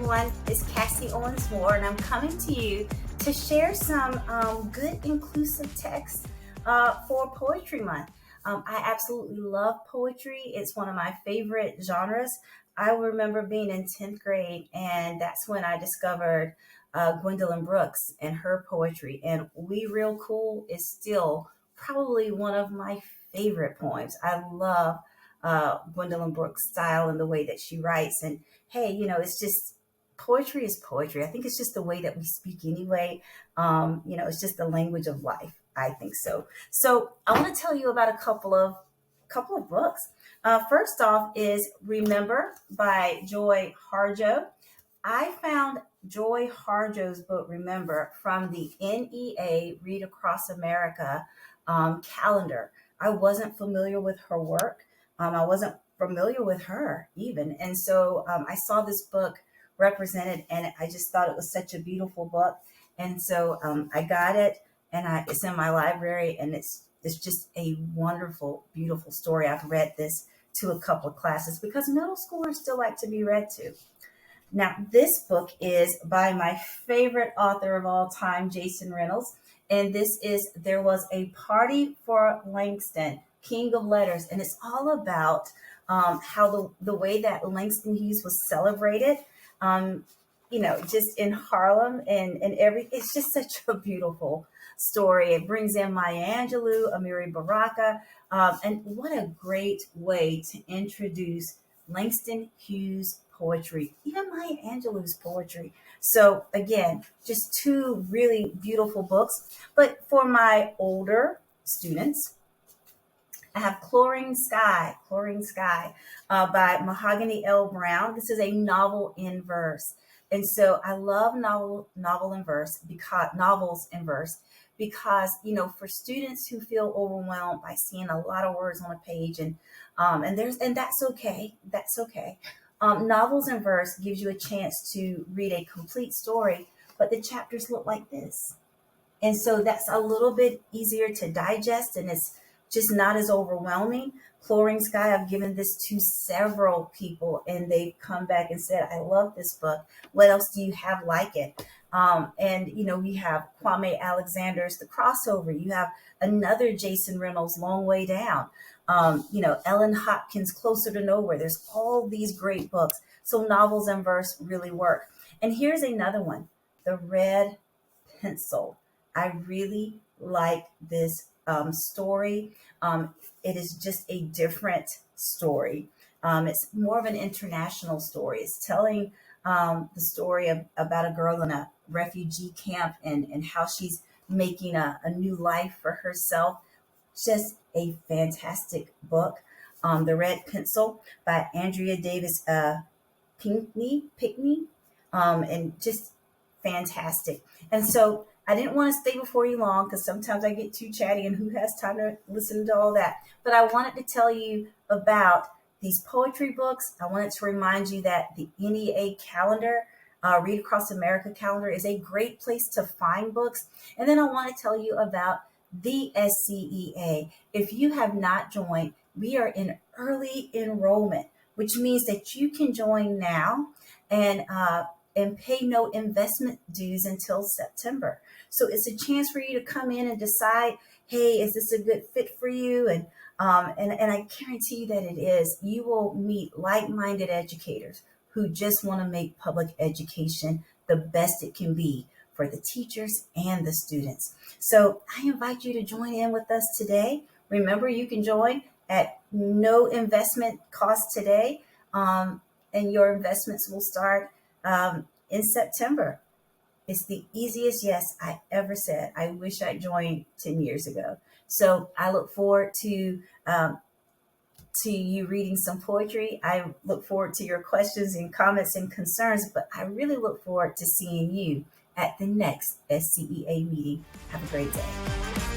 everyone. It's Cassie Owens Moore, and I'm coming to you to share some good inclusive text for Poetry Month. I absolutely love poetry. It's one of my favorite genres. I remember being in 10th grade, and that's when I discovered Gwendolyn Brooks and her poetry. And We Real Cool is still probably one of my favorite poems. I love Gwendolyn Brooks' style and the way that she writes. And hey, it's just poetry is poetry. I think it's just the way that we speak anyway. It's just the language of life. I think so. So I want to tell you about a couple of books. First off is Remember by Joy Harjo. I found Joy Harjo's book, Remember, from the NEA Read Across America calendar. I wasn't familiar with her work. I wasn't familiar with her even. And so I saw this book represented, and I just thought it was such a beautiful book. And so I got it, and it's in my library, and it's just a wonderful, beautiful story. I've read this to a couple of classes because middle schoolers still like to be read to. Now, this book is by my favorite author of all time, Jason Reynolds. And this is There Was a Party for Langston, King of Letters. And it's all about how the way that Langston Hughes was celebrated, just in Harlem and it's just such a beautiful story. It brings in Maya Angelou, Amiri Baraka, and what a great way to introduce Langston Hughes poetry, even Maya Angelou's poetry. So again, just two really beautiful books. But for my older students, I have Chlorine Sky by Mahogany L. Brown. This is a novel in verse. And so I love novels in verse because, for students who feel overwhelmed by seeing a lot of words on a page and that's okay. That's okay. Novels in verse gives you a chance to read a complete story, but the chapters look like this. And so that's a little bit easier to digest, and it's just not as overwhelming. Chlorine Sky, I've given this to several people, and they've come back and said, I love this book. What else do you have like it? We have Kwame Alexander's The Crossover. You have another Jason Reynolds, Long Way Down. Ellen Hopkins, Closer to Nowhere. There's all these great books. So novels and verse really work. And here's another one, The Red Pencil. I really like this story. It is just a different story. It's more of an international story. It's telling the story about a girl in a refugee camp and how she's making a new life for herself. Just a fantastic book. The Red Pencil by Andrea Davis Pinkney, and just fantastic. And so I didn't want to stay before you long because sometimes I get too chatty and who has time to listen to all that. But I wanted to tell you about these poetry books. I wanted to remind you that the NEA calendar, Read Across America calendar, is a great place to find books. And then I want to tell you about the SCEA. If you have not joined, we are in early enrollment, which means that you can join now and pay no investment dues until September. So it's a chance for you to come in and decide, hey, is this a good fit for you? And I guarantee you that it is. You will meet like-minded educators who just want to make public education the best it can be for the teachers and the students. So I invite you to join in with us today. Remember, you can join at no investment cost today, and your investments will start in September. It's the easiest yes I ever said. I wish I joined 10 years ago. So I look forward to you reading some poetry. I look forward to your questions and comments and concerns, but I really look forward to seeing you at the next SCEA meeting. Have a great day.